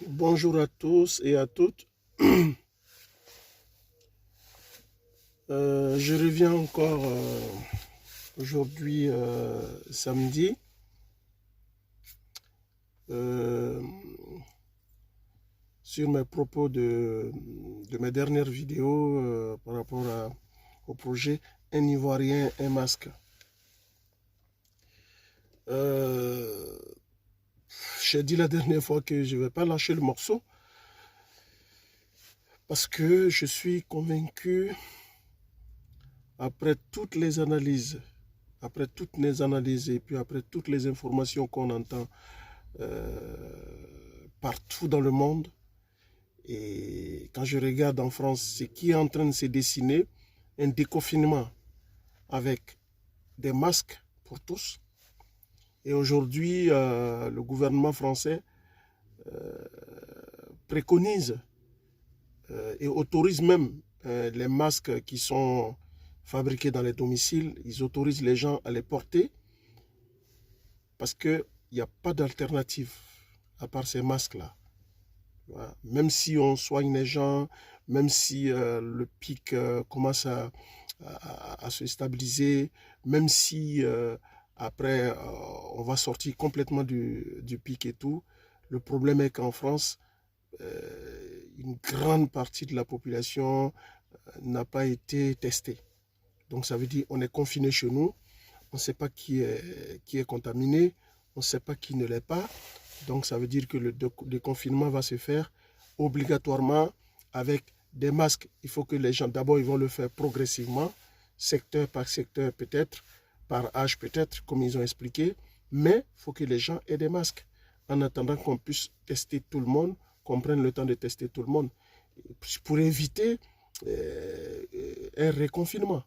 Bonjour à tous et à toutes. Je reviens encore aujourd'hui samedi euh, sur mes propos de mes dernières vidéos par rapport au projet Un Ivoirien, un masque. Euh, j'ai dit la dernière fois que je ne vais pas lâcher le morceau parce que je suis convaincu, après toutes les analyses, et puis après toutes les informations qu'on entend partout dans le monde, et quand je regarde en France ce qui est en train de se dessiner, un déconfinement avec des masques pour tous. Et aujourd'hui, le gouvernement français préconise et autorise même les masques qui sont fabriqués dans les domiciles. Ils autorisent les gens à les porter parce qu'il n'y a pas d'alternative à part ces masques-là. Voilà. Même si on soigne les gens, même si le pic commence à se stabiliser, même si après on va sortir complètement du pic et tout, le problème est qu'en France, une grande partie de la population n'a pas été testée. Donc ça veut dire qu'on est confiné chez nous, on ne sait pas qui est contaminé, on ne sait pas qui ne l'est pas. Donc ça veut dire que le déconfinement va se faire obligatoirement avec des masques. Il faut que les gens, d'abord, ils vont le faire progressivement, secteur par secteur peut-être, par âge peut-être, comme ils ont expliqué. Mais il faut que les gens aient des masques en attendant qu'on puisse tester tout le monde, qu'on prenne le temps de tester tout le monde pour éviter un reconfinement.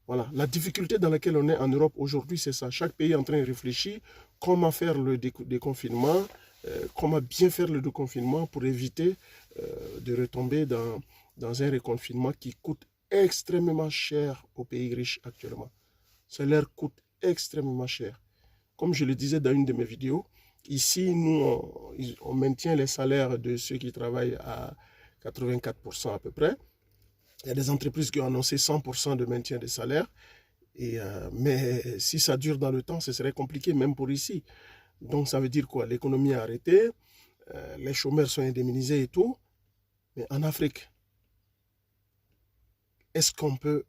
Voilà. La difficulté dans laquelle on est en Europe aujourd'hui, c'est ça. Chaque pays est en train de réfléchir comment faire le déconfinement, comment bien faire le déconfinement pour éviter de retomber dans un reconfinement qui coûte extrêmement cher aux pays riches actuellement. Ça leur coûte extrêmement cher. Comme je le disais dans une de mes vidéos, ici, nous, on maintient les salaires de ceux qui travaillent à 84% à peu près. Il y a des entreprises qui ont annoncé 100% de maintien des salaires. Mais si ça dure dans le temps, ce serait compliqué même pour ici. Donc ça veut dire quoi? L'économie a arrêté, les chômeurs sont indemnisés et tout. Mais en Afrique, est-ce qu'on peut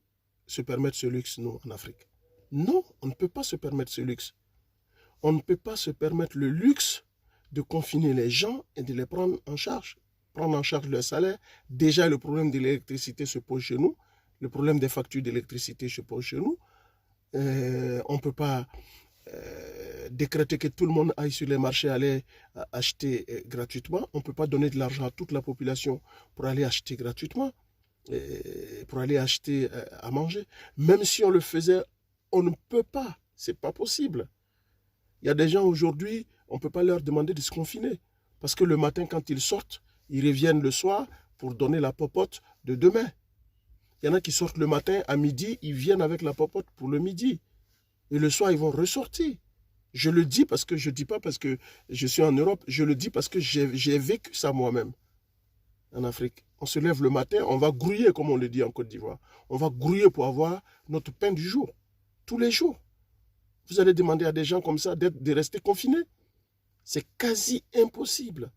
se permettre ce luxe, nous, en Afrique? Non, on ne peut pas se permettre ce luxe. On ne peut pas se permettre le luxe de confiner les gens et de les prendre en charge. Prendre en charge leur salaire. Déjà, le problème de l'électricité se pose chez nous. Le problème des factures d'électricité se pose chez nous. On ne peut pas décréter que tout le monde aille sur les marchés aller acheter gratuitement. On ne peut pas donner de l'argent à toute la population pour aller acheter gratuitement, pour aller acheter à manger. Même si on le faisait, on ne peut pas. C'est pas possible. Il y a des gens aujourd'hui, on ne peut pas leur demander de se confiner. Parce que le matin, quand ils sortent, ils reviennent le soir pour donner la popote de demain. Il y en a qui sortent le matin, à midi, ils viennent avec la popote pour le midi. Et le soir, ils vont ressortir. Je le dis parce que je ne dis pas parce que je suis en Europe, je le dis parce que j'ai vécu ça moi-même en Afrique. On se lève le matin, on va grouiller, comme on le dit en Côte d'Ivoire. On va grouiller pour avoir notre pain du jour, tous les jours. Vous allez demander à des gens comme ça de rester confinés. C'est quasi impossible.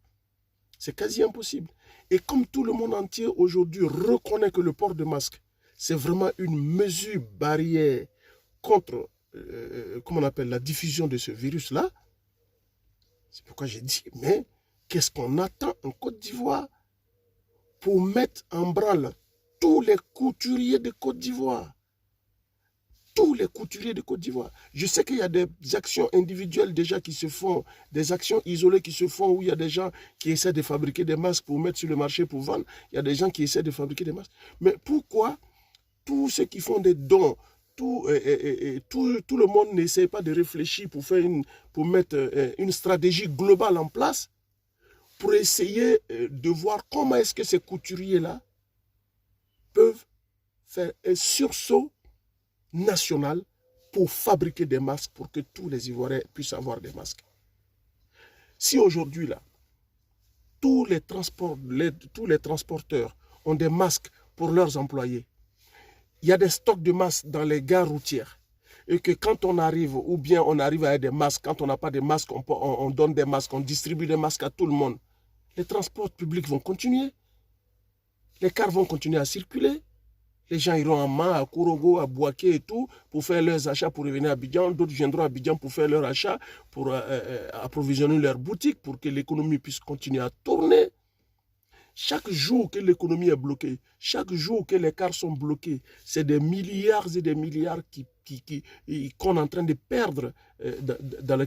C'est quasi impossible. Et comme tout le monde entier aujourd'hui reconnaît que le port de masque, c'est vraiment une mesure barrière contre, comment on appelle, la diffusion de ce virus-là, c'est pourquoi j'ai dit, mais qu'est-ce qu'on attend en Côte d'Ivoire pour mettre en branle tous les couturiers de Côte d'Ivoire? Tous les couturiers de Côte d'Ivoire. Je sais qu'il y a des actions individuelles déjà qui se font, des actions isolées qui se font où il y a des gens qui essaient de fabriquer des masques pour mettre sur le marché pour vendre. Il y a des gens qui essaient de fabriquer des masques. Mais pourquoi tous ceux qui font des dons, tout le monde n'essaie pas de réfléchir pour mettre une stratégie globale en place pour essayer de voir comment est-ce que ces couturiers-là peuvent faire un sursaut national pour fabriquer des masques pour que tous les Ivoiriens puissent avoir des masques. Si aujourd'hui, là, tous les transporteurs ont des masques pour leurs employés. Il y a des stocks de masques dans les gares routières. Et que quand on arrive, ou bien on arrive à des masques, quand on n'a pas de masques, on donne des masques, on distribue des masques à tout le monde. Les transports publics vont continuer. Les cars vont continuer à circuler. Les gens iront en main à Korogo, à Bouaké et tout, pour faire leurs achats, pour revenir à Abidjan. D'autres viendront à Abidjan pour faire leurs achats, pour approvisionner leurs boutiques, pour que l'économie puisse continuer à tourner. Chaque jour que l'économie est bloquée, chaque jour que les cars sont bloqués, c'est des milliards et des milliards qu'on est en train de perdre dans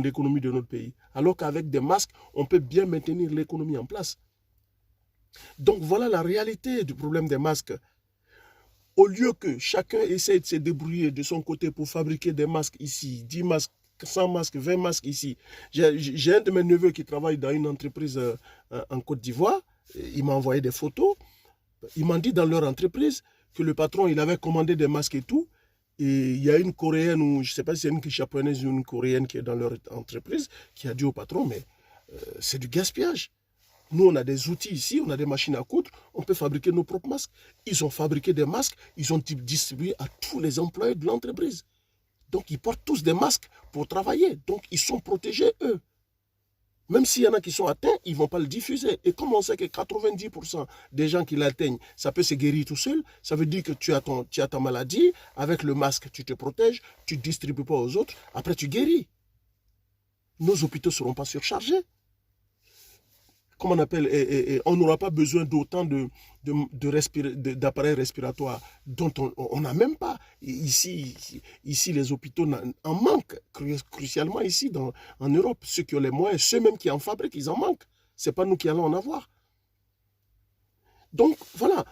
l'économie de notre pays. Alors qu'avec des masques, on peut bien maintenir l'économie en place. Donc voilà la réalité du problème des masques. Au lieu que chacun essaie de se débrouiller de son côté pour fabriquer des masques ici, 10 masques, 100 masques, 20 masques ici. J'ai un de mes neveux qui travaille dans une entreprise en Côte d'Ivoire. Il m'a envoyé des photos. Il m'a dit dans leur entreprise que le patron, il avait commandé des masques et tout. Et il y a une Coréenne, ou je ne sais pas si c'est une japonaise ou une Coréenne qui est dans leur entreprise, qui a dit au patron, mais c'est du gaspillage. Nous, on a des outils ici, on a des machines à coudre, on peut fabriquer nos propres masques. Ils ont fabriqué des masques, ils ont distribué à tous les employés de l'entreprise. Donc, ils portent tous des masques pour travailler. Donc, ils sont protégés, eux. Même s'il y en a qui sont atteints, ils ne vont pas le diffuser. Et comme on sait que 90% des gens qui l'atteignent, ça peut se guérir tout seul, ça veut dire que tu as ta maladie, avec le masque, tu te protèges, tu ne distribues pas aux autres, après tu guéris. Nos hôpitaux ne seront pas surchargés. Comment on appelle, et on n'aura pas besoin d'autant d'appareils respiratoires dont on n'a même pas. Ici, les hôpitaux en manquent crucialement ici en Europe. Ceux qui ont les moyens, ceux même qui en fabriquent, ils en manquent. Ce n'est pas nous qui allons en avoir. Donc, voilà.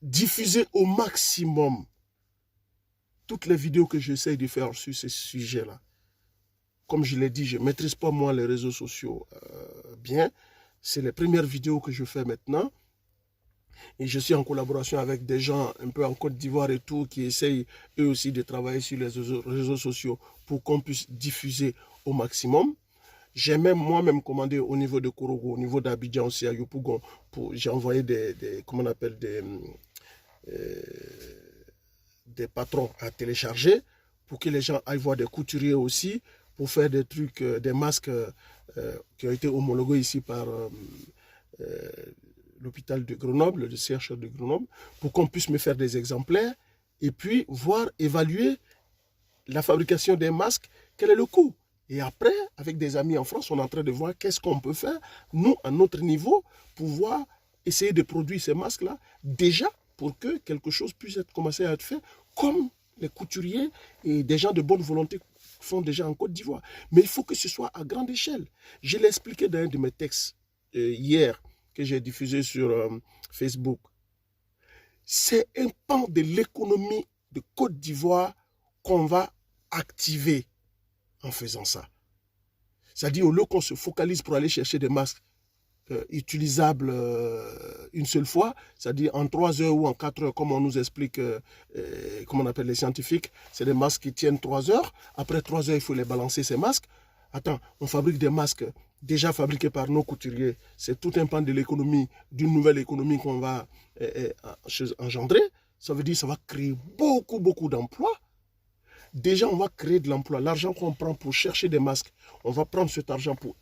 Diffuser au maximum toutes les vidéos que j'essaie de faire sur ces sujets-là. Comme je l'ai dit, je ne maîtrise pas moi les réseaux sociaux bien. C'est les premières vidéos que je fais maintenant. Et je suis en collaboration avec des gens un peu en Côte d'Ivoire et tout, qui essayent eux aussi de travailler sur les réseaux sociaux pour qu'on puisse diffuser au maximum. J'ai même moi-même commandé au niveau de Korogo, au niveau d'Abidjan aussi à Yopougon. J'ai envoyé des patrons à télécharger pour que les gens aillent voir des couturiers aussi, pour faire des trucs, des masques qui ont été homologués ici par l'hôpital de Grenoble, le CHR de Grenoble, pour qu'on puisse me faire des exemplaires et puis voir, évaluer la fabrication des masques, quel est le coût. Et après, avec des amis en France, on est en train de voir qu'est-ce qu'on peut faire, nous, à notre niveau, pouvoir essayer de produire ces masques-là, déjà pour que quelque chose puisse commencer à être fait, comme les couturiers et des gens de bonne volonté font déjà en Côte d'Ivoire. Mais il faut que ce soit à grande échelle. Je l'ai expliqué dans un de mes textes hier que j'ai diffusé sur Facebook. C'est un pan de l'économie de Côte d'Ivoire qu'on va activer en faisant ça. C'est-à-dire, au lieu qu'on se focalise pour aller chercher des masques utilisables une seule fois, c'est-à-dire en 3 heures ou en 4 heures, comme on nous explique, comme on appelle les scientifiques, c'est des masques qui tiennent 3 heures. Après 3 heures, il faut les balancer, ces masques. Attends, on fabrique des masques déjà fabriqués par nos couturiers. C'est tout un pan de l'économie, d'une nouvelle économie qu'on va engendrer. Ça veut dire que ça va créer beaucoup, beaucoup d'emplois. Déjà, on va créer de l'emploi. L'argent qu'on prend pour chercher des masques, on va prendre cet argent pour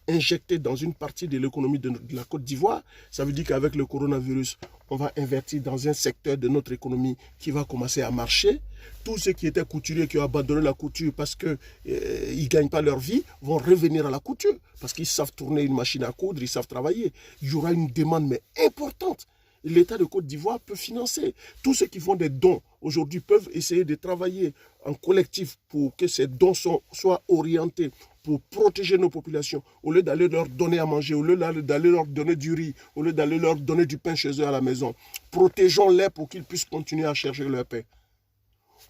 injecter dans une partie de l'économie de la Côte d'Ivoire. Ça veut dire qu'avec le coronavirus, on va investir dans un secteur de notre économie qui va commencer à marcher. Tous ceux qui étaient couturiers, qui ont abandonné la couture parce qu'ils ne gagnent pas leur vie, vont revenir à la couture parce qu'ils savent tourner une machine à coudre, ils savent travailler. Il y aura une demande mais importante. L'État de Côte d'Ivoire peut financer. Tous ceux qui font des dons aujourd'hui peuvent essayer de travailler en collectif pour que ces dons soient orientés pour protéger nos populations. Au lieu d'aller leur donner à manger, au lieu d'aller leur donner du riz, au lieu d'aller leur donner du pain chez eux à la maison. Protégeons-les pour qu'ils puissent continuer à chercher leur pain.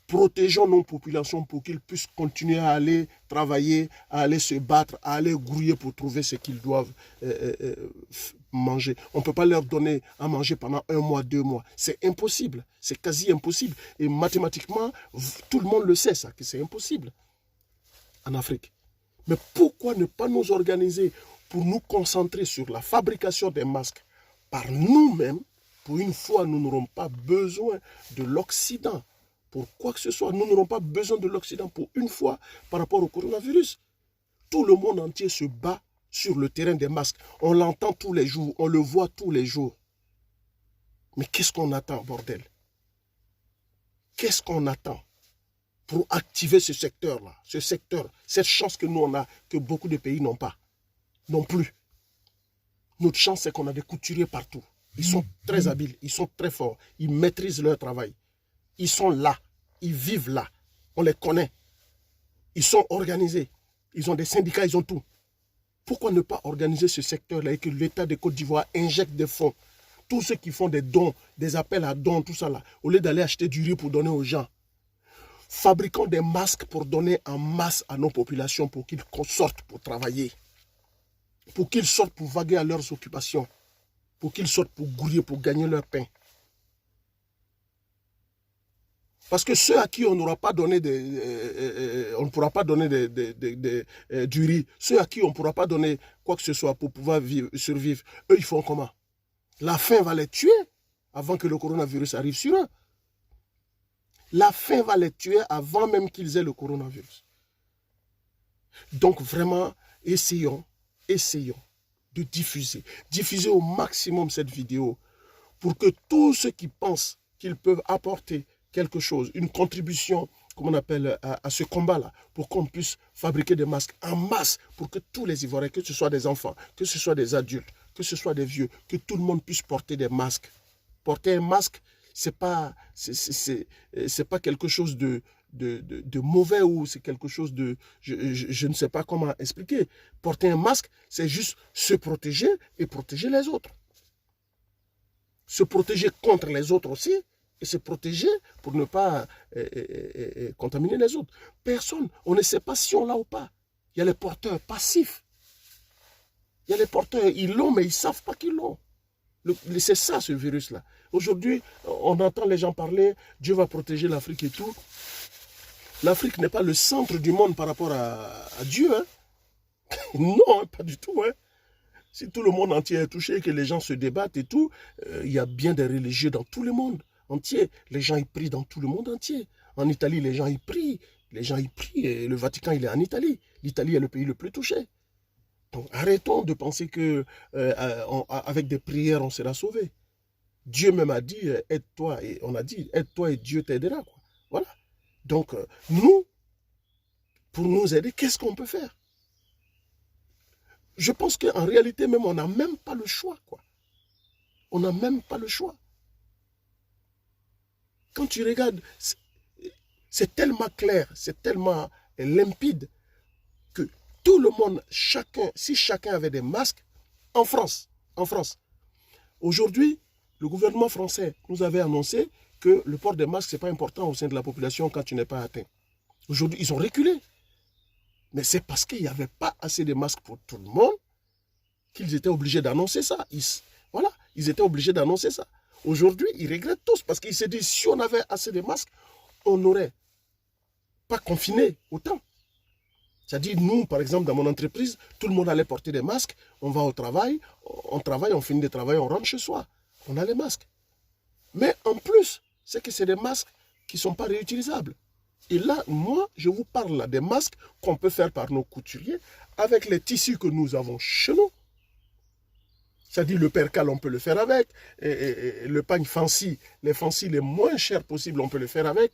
Protégeons nos populations pour qu'ils puissent continuer à aller travailler, à aller se battre, à aller grouiller pour trouver ce qu'ils doivent manger. On ne peut pas leur donner à manger pendant 1 mois, 2 mois. C'est impossible. C'est quasi impossible. Et mathématiquement, tout le monde le sait, ça, que c'est impossible en Afrique. Mais pourquoi ne pas nous organiser pour nous concentrer sur la fabrication des masques par nous-mêmes, pour une fois, nous n'aurons pas besoin de l'Occident pour quoi que ce soit. Nous n'aurons pas besoin de l'Occident pour une fois par rapport au coronavirus. Tout le monde entier se bat sur le terrain des masques. On l'entend tous les jours, on le voit tous les jours. Mais qu'est-ce qu'on attend, bordel? Qu'est-ce qu'on attend pour activer ce secteur-là, cette chance que nous on a, que beaucoup de pays n'ont pas, non plus. Notre chance, c'est qu'on a des couturiers partout. Ils sont très habiles, ils sont très forts, ils maîtrisent leur travail. Ils sont là, ils vivent là, on les connaît. Ils sont organisés, ils ont des syndicats, ils ont tout. Pourquoi ne pas organiser ce secteur-là et que l'État de Côte d'Ivoire injecte des fonds? Tous ceux qui font des dons, des appels à dons, tout ça là, au lieu d'aller acheter du riz pour donner aux gens, fabriquons des masques pour donner en masse à nos populations pour qu'ils sortent pour travailler, pour qu'ils sortent pour vaguer à leurs occupations, pour qu'ils sortent pour grouiller, pour gagner leur pain. Parce que ceux à qui on n'aura pas donné on ne pourra pas donner du riz, ceux à qui on ne pourra pas donner quoi que ce soit pour pouvoir survivre, eux ils font comment? La faim va les tuer avant que le coronavirus arrive sur eux. La faim va les tuer avant même qu'ils aient le coronavirus. Donc vraiment, essayons de diffuser au maximum cette vidéo pour que tous ceux qui pensent qu'ils peuvent apporter quelque chose, une contribution, comme on appelle, à ce combat-là, pour qu'on puisse fabriquer des masques en masse, pour que tous les Ivoiriens, que ce soit des enfants, que ce soit des adultes, que ce soit des vieux, que tout le monde puisse porter des masques. Porter un masque, c'est pas quelque chose de mauvais ou c'est quelque chose de... Je ne sais pas comment expliquer. Porter un masque, c'est juste se protéger et protéger les autres. Se protéger contre les autres aussi et se protéger pour ne pas contaminer les autres. Personne, on ne sait pas si on l'a ou pas. Il y a les porteurs passifs. Il y a les porteurs, ils l'ont, mais ils ne savent pas qu'ils l'ont. C'est ça, ce virus-là. Aujourd'hui, on entend les gens parler, Dieu va protéger l'Afrique et tout. L'Afrique n'est pas le centre du monde par rapport à Dieu. Hein? Non, pas du tout. Hein? Si tout le monde entier est touché, que les gens se débattent et tout, il y a bien des religieux dans tout le monde entier. Les gens y prient dans tout le monde entier. En Italie, les gens y prient. Les gens y prient et le Vatican, il est en Italie. L'Italie est le pays le plus touché. Donc arrêtons de penser que avec des prières, on sera sauvé. Dieu même a dit, aide-toi, et on a dit, aide-toi et Dieu t'aidera. Voilà. Donc, nous, pour nous aider, qu'est-ce qu'on peut faire? Je pense qu'en réalité, même, on n'a même pas le choix, quoi. On n'a même pas le choix. Quand tu regardes, c'est tellement clair, c'est tellement limpide que tout le monde, si chacun avait des masques, en France, aujourd'hui, le gouvernement français nous avait annoncé que le port des masques, ce n'est pas important au sein de la population quand tu n'es pas atteint. Aujourd'hui, ils ont reculé. Mais c'est parce qu'il n'y avait pas assez de masques pour tout le monde qu'ils étaient obligés d'annoncer ça. Voilà, ils étaient obligés d'annoncer ça. Aujourd'hui, ils regrettent tous parce qu'ils se disent, si on avait assez de masques, on n'aurait pas confiné autant. C'est-à-dire, nous, par exemple, dans mon entreprise, tout le monde allait porter des masques, on va au travail, on finit de travailler, on rentre chez soi. On a les masques. Mais en plus, c'est que c'est des masques qui ne sont pas réutilisables. Et là, moi, je vous parle là des masques qu'on peut faire par nos couturiers avec les tissus que nous avons chez nous. C'est-à-dire le percal, on peut le faire avec. Et le pagne fancy, les fancy les moins chers possibles, on peut le faire avec.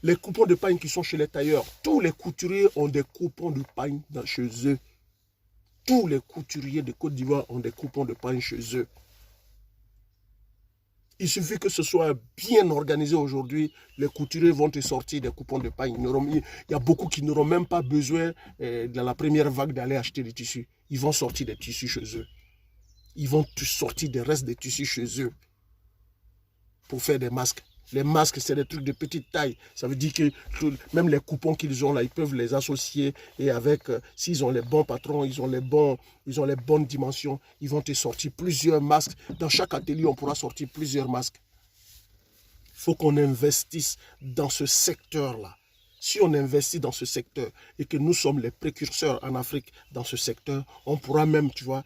Les coupons de pagne qui sont chez les tailleurs, tous les couturiers ont des coupons de pagne chez eux. Tous les couturiers de Côte d'Ivoire ont des coupons de pagne chez eux. Il suffit que ce soit bien organisé aujourd'hui, les couturiers vont te sortir des coupons de paille. Il y a beaucoup qui n'auront même pas besoin, dans la première vague, d'aller acheter des tissus. Ils vont sortir des tissus chez eux. Ils vont sortir des restes des tissus chez eux pour faire des masques. Les masques, c'est des trucs de petite taille. Ça veut dire que même les coupons qu'ils ont là, ils peuvent les associer. Et avec, s'ils ont les bons patrons, ils ont les bonnes dimensions, ils vont te sortir plusieurs masques. Dans chaque atelier, on pourra sortir plusieurs masques. Il faut qu'on investisse dans ce secteur-là. Si on investit dans ce secteur et que nous sommes les précurseurs en Afrique dans ce secteur, on pourra même, tu vois,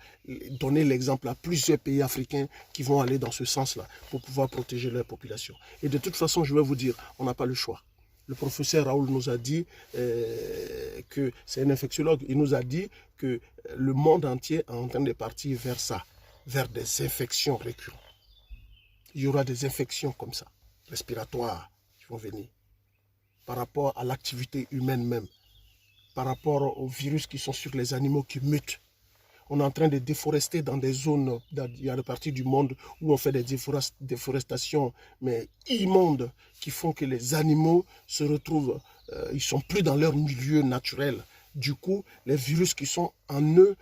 donner l'exemple à plusieurs pays africains qui vont aller dans ce sens-là pour pouvoir protéger leur population. Et de toute façon, je vais vous dire, on n'a pas le choix. Le professeur Raoul nous a dit que c'est un infectiologue. Il nous a dit que le monde entier est en train de partir vers ça, vers des infections récurrentes. Il y aura des infections comme ça, respiratoires, qui vont venir. Par rapport à l'activité humaine même, par rapport aux virus qui sont sur les animaux qui mutent. On est en train de déforester dans des zones, il y a des parties du monde où on fait des déforestations, mais immondes, qui font que les animaux se retrouvent, ils ne sont plus dans leur milieu naturel. Du coup, les virus qui sont en eux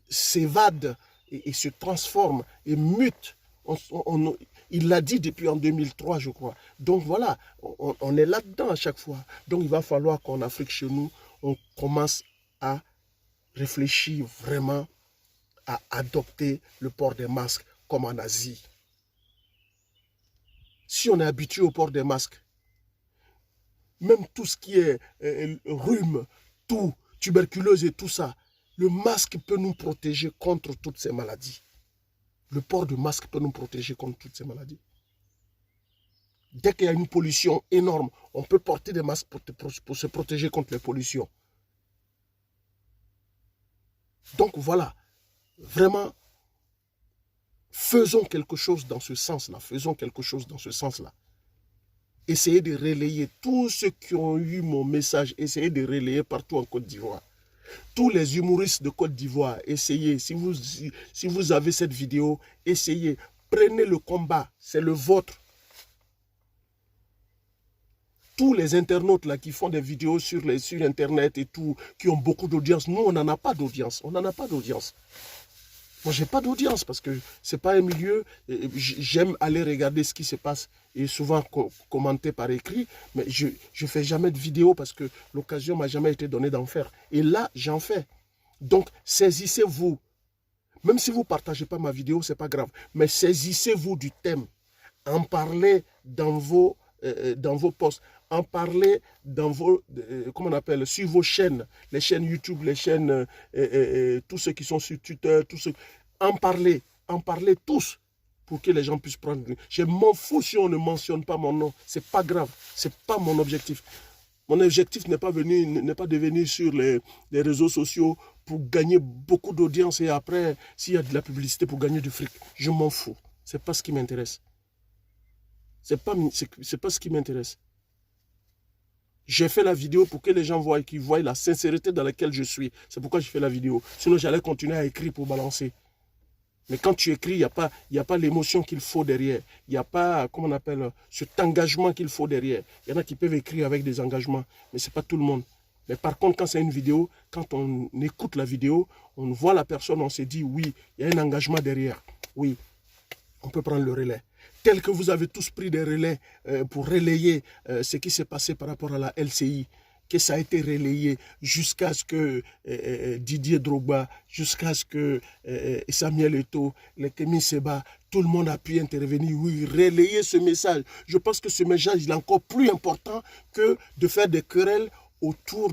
s'évadent et se transforment et mutent. Il l'a dit depuis en 2003, je crois. Donc voilà, on est là-dedans à chaque fois. Donc il va falloir qu'en Afrique, chez nous, on commence à réfléchir vraiment à adopter le port des masques comme en Asie. Si on est habitué au port des masques, même tout ce qui est rhume, tout, tuberculose et tout ça, le masque peut nous protéger contre toutes ces maladies. Le port de masque peut nous protéger contre toutes ces maladies. Dès qu'il y a une pollution énorme, on peut porter des masques pour se protéger contre les pollutions. Donc voilà, vraiment, faisons quelque chose dans ce sens-là. Faisons quelque chose dans ce sens-là. Essayez de relayer tous ceux qui ont eu mon message, essayez de relayer partout en Côte d'Ivoire. Tous les humoristes de Côte d'Ivoire, essayez, si vous avez cette vidéo, essayez, prenez le combat, c'est le vôtre. Tous les internautes là qui font des vidéos sur Internet et tout, qui ont beaucoup d'audience, nous on n'en a pas d'audience, on n'en a pas d'audience. Moi j'ai pas d'audience parce que c'est pas un milieu, j'aime aller regarder ce qui se passe et souvent commenter par écrit, mais je fais jamais de vidéo parce que l'occasion m'a jamais été donnée d'en faire. Et là j'en fais. Donc saisissez-vous. Même si vous ne partagez pas ma vidéo, c'est pas grave, mais saisissez-vous du thème. En parlez dans vos posts. En parler dans vos, comment on appelle, sur vos chaînes, les chaînes YouTube, les chaînes, tous ceux qui sont sur Twitter, tous ceux, en parler tous pour que les gens puissent prendre. Je m'en fous si on ne mentionne pas mon nom, c'est pas grave, c'est pas mon objectif. Mon objectif n'est pas de venir sur les réseaux sociaux pour gagner beaucoup d'audience et après, s'il y a de la publicité pour gagner du fric, je m'en fous. C'est pas ce qui m'intéresse. C'est pas ce qui m'intéresse. J'ai fait la vidéo pour que les gens voient, qu'ils voient la sincérité dans laquelle je suis. C'est pourquoi je fais la vidéo. Sinon, j'allais continuer à écrire pour balancer. Mais quand tu écris, il n'y a pas l'émotion qu'il faut derrière. Il n'y a pas, comment on appelle, cet engagement qu'il faut derrière. Il y en a qui peuvent écrire avec des engagements, mais ce n'est pas tout le monde. Mais par contre, quand c'est une vidéo, quand on écoute la vidéo, on voit la personne, on se dit, oui, il y a un engagement derrière. Oui, on peut prendre le relais. Tel que vous avez tous pris des relais pour relayer ce qui s'est passé par rapport à la LCI, que ça a été relayé jusqu'à ce que Didier Drogba, jusqu'à ce que Samuel Eto'o, les Kémy Seba, tout le monde a pu intervenir, oui, relayer ce message. Je pense que ce message il est encore plus important que de faire des querelles autour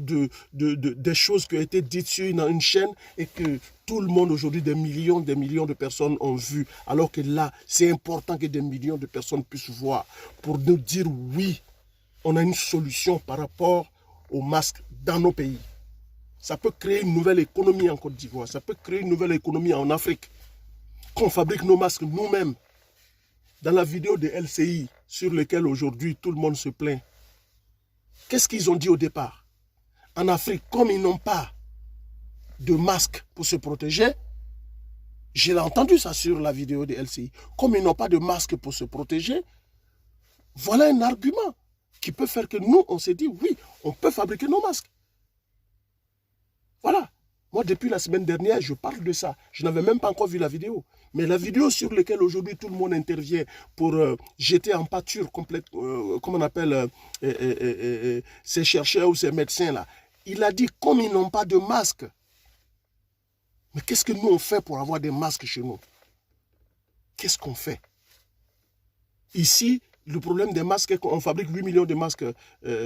des choses qui ont été dites sur une chaîne et que tout le monde aujourd'hui, des millions de personnes ont vu. Alors que là, c'est important que des millions de personnes puissent voir pour nous dire oui, on a une solution par rapport aux masques dans nos pays. Ça peut créer une nouvelle économie en Côte d'Ivoire, ça peut créer une nouvelle économie en Afrique. Qu'on fabrique nos masques nous-mêmes. Dans la vidéo de LCI, sur laquelle aujourd'hui tout le monde se plaint, qu'est-ce qu'ils ont dit au départ? En Afrique, comme ils n'ont pas de masque pour se protéger, j'ai entendu ça sur la vidéo de LCI, comme ils n'ont pas de masque pour se protéger, voilà un argument qui peut faire que nous, on s'est dit, oui, on peut fabriquer nos masques. Voilà. Moi, depuis la semaine dernière, je parle de ça. Je n'avais même pas encore vu la vidéo. Mais la vidéo sur laquelle aujourd'hui tout le monde intervient pour jeter en pâture complète, comment on appelle, ces chercheurs ou ces médecins-là, il a dit, comme ils n'ont pas de masque, mais qu'est-ce que nous on fait pour avoir des masques chez nous? Qu'est-ce qu'on fait? Ici, Le problème des masques est qu'on fabrique 8 millions de masques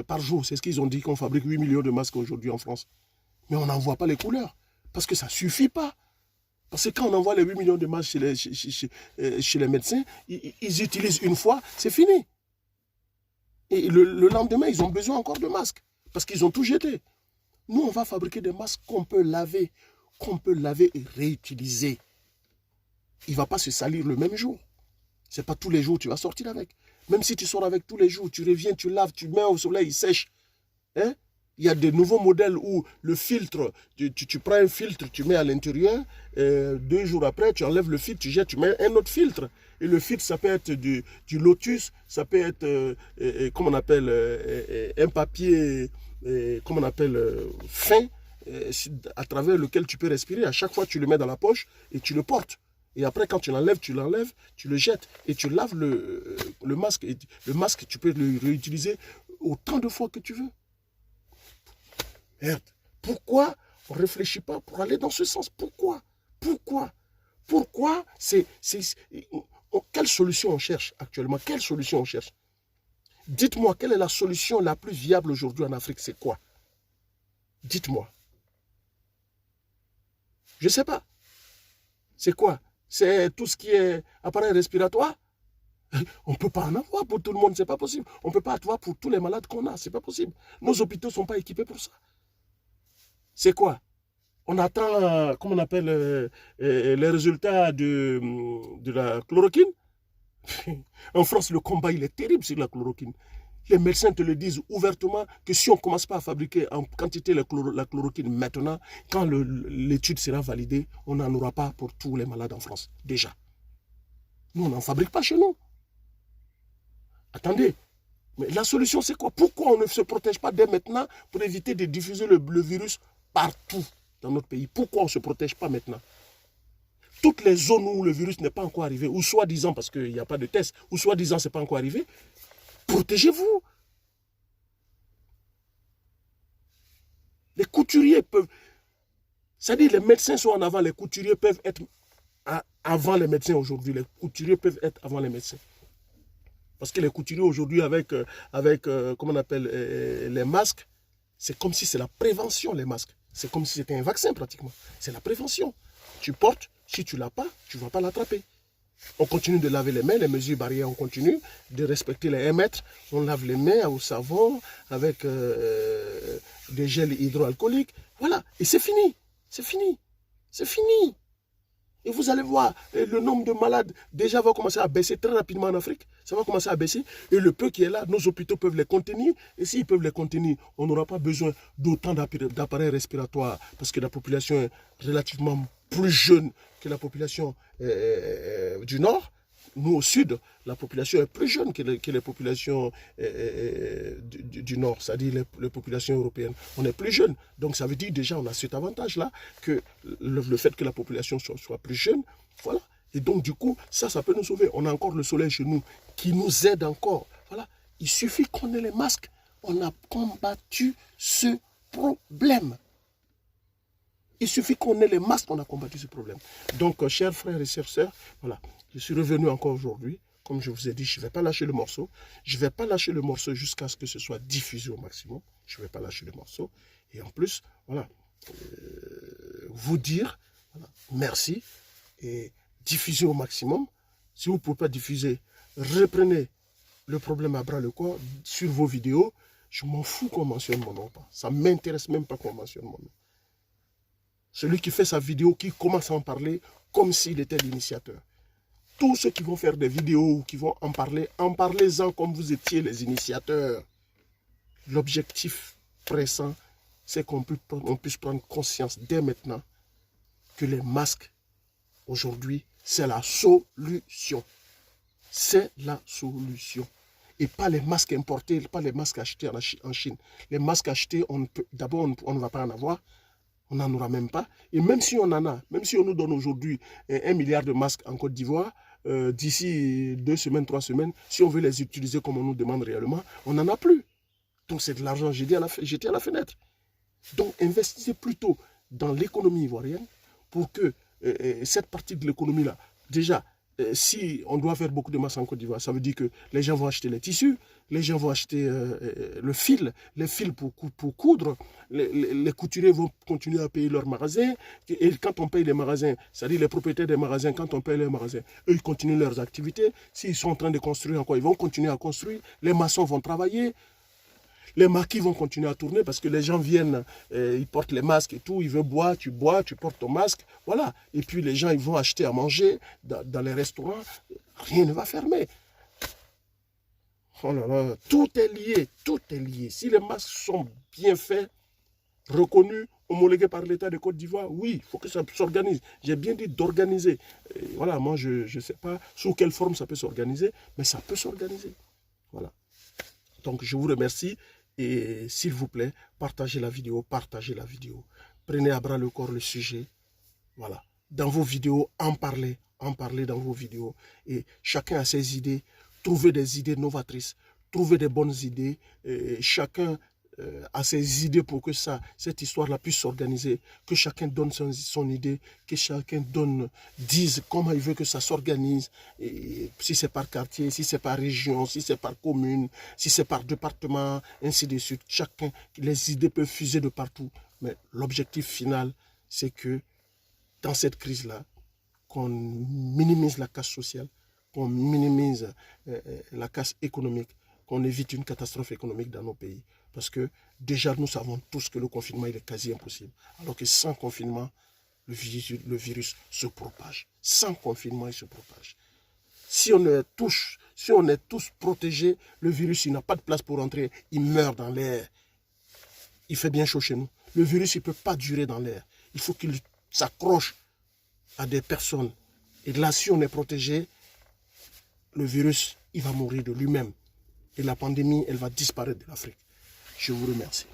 par jour. C'est ce qu'ils ont dit, qu'on fabrique 8 millions de masques aujourd'hui en France. Mais on n'en voit pas les couleurs. Parce que ça ne suffit pas. Parce que quand on envoie les 8 millions de masques chez les médecins, ils utilisent une fois, c'est fini. Et le lendemain, ils ont besoin encore de masques. Parce qu'ils ont tout jeté. Nous, on va fabriquer des masques qu'on peut laver et réutiliser. Il ne va pas se salir le même jour. Ce n'est pas tous les jours que tu vas sortir avec. Même si tu sors avec tous les jours, tu reviens, tu laves, tu mets au soleil, il sèche. Hein? Il y a de nouveaux modèles où le filtre, tu prends un filtre, tu mets à l'intérieur, 2 jours après, tu enlèves le filtre, tu jettes, tu mets un autre filtre. Et le filtre, ça peut être du lotus, ça peut être, comment on appelle, un papier, comment on appelle, fin, à travers lequel tu peux respirer. À chaque fois, tu le mets dans la poche et tu le portes. Et après, quand tu l'enlèves, tu le jettes et tu laves le masque. Et le masque, tu peux le réutiliser autant de fois que tu veux. Merde. Pourquoi on ne réfléchit pas pour aller dans ce sens? Pourquoi? Quelle solution on cherche actuellement? Quelle solution on cherche? Dites-moi, quelle est la solution la plus viable aujourd'hui en Afrique? C'est quoi? Dites-moi. Je ne sais pas. C'est quoi? C'est tout ce qui est appareil respiratoire? On ne peut pas en avoir pour tout le monde, ce n'est pas possible. On ne peut pas avoir pour tous les malades qu'on a, ce n'est pas possible. Nos hôpitaux ne sont pas équipés pour ça. C'est quoi? On attend, comment on appelle, les résultats de la chloroquine. En France, le combat, il est terrible sur la chloroquine. Les médecins te le disent ouvertement que si on ne commence pas à fabriquer en quantité la chloroquine maintenant, quand l'étude sera validée, on n'en aura pas pour tous les malades en France, déjà. Nous, on n'en fabrique pas chez nous. Attendez, mais la solution, c'est quoi? Pourquoi on ne se protège pas dès maintenant pour éviter de diffuser le virus partout dans notre pays? Pourquoi on ne se protège pas maintenant? Toutes les zones où le virus n'est pas encore arrivé, ou soi-disant parce qu'il n'y a pas de test, ou soi-disant ce n'est pas encore arrivé, protégez-vous. Les couturiers peuvent... C'est-à-dire les médecins sont en avant, les couturiers peuvent être avant les médecins aujourd'hui. Les couturiers peuvent être avant les médecins. Parce que les couturiers aujourd'hui avec comment on appelle, les masques, c'est comme si c'est la prévention, les masques. C'est comme si c'était un vaccin pratiquement. C'est la prévention. Tu portes, si tu ne l'as pas, tu ne vas pas l'attraper. On continue de laver les mains, les mesures barrières, on continue de respecter les 1 mètre. On lave les mains au savon avec des gels hydroalcooliques. Voilà, et c'est fini. C'est fini. C'est fini. Et vous allez voir, le nombre de malades déjà va commencer à baisser très rapidement en Afrique. Ça va commencer à baisser. Et le peu qui est là, nos hôpitaux peuvent les contenir. Et s'ils peuvent les contenir, on n'aura pas besoin d'autant d'appareils respiratoires parce que la population est relativement plus jeune que la population du Nord. Nous, au Sud, la population est plus jeune que les populations du Nord, c'est-à-dire les populations européennes. On est plus jeune. Donc, ça veut dire déjà, on a cet avantage-là, que le fait que la population soit plus jeune, voilà. Et donc, du coup, ça peut nous sauver. On a encore le soleil chez nous qui nous aide encore. Voilà. Il suffit qu'on ait les masques. On a combattu ce problème. Il suffit qu'on ait les masques, on a combattu ce problème. Donc, chers frères et chères sœurs, voilà, je suis revenu encore aujourd'hui. Comme je vous ai dit, je ne vais pas lâcher le morceau. Je ne vais pas lâcher le morceau jusqu'à ce que ce soit diffusé au maximum. Je ne vais pas lâcher le morceau. Et en plus, voilà, vous dire voilà, merci et diffuser au maximum. Si vous ne pouvez pas diffuser, reprenez le problème à bras le corps sur vos vidéos. Je m'en fous qu'on mentionne mon nom. Ça ne m'intéresse même pas qu'on mentionne mon nom. Celui qui fait sa vidéo, qui commence à en parler comme s'il était l'initiateur. Tous ceux qui vont faire des vidéos ou qui vont en parlez-en comme vous étiez les initiateurs. L'objectif pressant, c'est qu'on puisse prendre conscience dès maintenant que les masques, aujourd'hui, c'est la solution. C'est la solution. Et pas les masques importés, pas les masques achetés en Chine. Les masques achetés, d'abord, on ne va pas en avoir. On n'en aura même pas. Et même si on en a, même si on nous donne aujourd'hui 1 milliard de masques en Côte d'Ivoire, d'ici 2 semaines, 3 semaines, si on veut les utiliser comme on nous demande réellement, on n'en a plus. Donc c'est de l'argent jeté à la fenêtre. Donc investissez plutôt dans l'économie ivoirienne pour que cette partie de l'économie-là, déjà, si on doit faire beaucoup de masques en Côte d'Ivoire, ça veut dire que les gens vont acheter les tissus, les gens vont acheter le fil, les fils pour coudre, les couturiers vont continuer à payer leurs magasins, et quand on paye les magasins, c'est-à-dire les propriétaires des magasins, quand on paye les magasins, eux, ils continuent leurs activités. S'ils sont en train de construire encore, ils vont continuer à construire, les maçons vont travailler, les maquis vont continuer à tourner parce que les gens viennent, ils portent les masques et tout, ils veulent boire, tu portes ton masque, voilà. Et puis les gens, ils vont acheter à manger dans les restaurants, rien ne va fermer. Oh là là, tout est lié, tout est lié. Si les masques sont bien faits, reconnus, homologués par l'État de Côte d'Ivoire, oui, il faut que ça s'organise. J'ai bien dit d'organiser. Voilà, moi, je ne sais pas sous quelle forme ça peut s'organiser, mais ça peut s'organiser. Voilà. Donc, je vous remercie. Et s'il vous plaît, partagez la vidéo, partagez la vidéo. Prenez à bras le corps le sujet. Voilà. Dans vos vidéos, en parlez dans vos vidéos. Et chacun a ses idées. Trouvez des idées novatrices. Trouvez des bonnes idées. Et chacun a ses idées pour que cette histoire-là puisse s'organiser. Que chacun donne son idée. Que chacun dise comment il veut que ça s'organise. Si c'est par quartier, si c'est par région, si c'est par commune, si c'est par département, ainsi de suite. Chacun, les idées peuvent fuser de partout. Mais l'objectif final, c'est que dans cette crise-là, qu'on minimise la casse sociale, qu'on minimise la casse économique, qu'on évite une catastrophe économique dans nos pays. Parce que déjà, nous savons tous que le confinement il est quasi impossible. Alors que sans confinement, le virus se propage. Sans confinement, il se propage. Si on est tous protégés, le virus il n'a pas de place pour entrer. Il meurt dans l'air. Il fait bien chaud chez nous. Le virus, il ne peut pas durer dans l'air. Il faut qu'il s'accroche à des personnes. Et là, si on est protégé, le virus, il va mourir de lui-même. Et la pandémie, elle va disparaître de l'Afrique. Je vous remercie.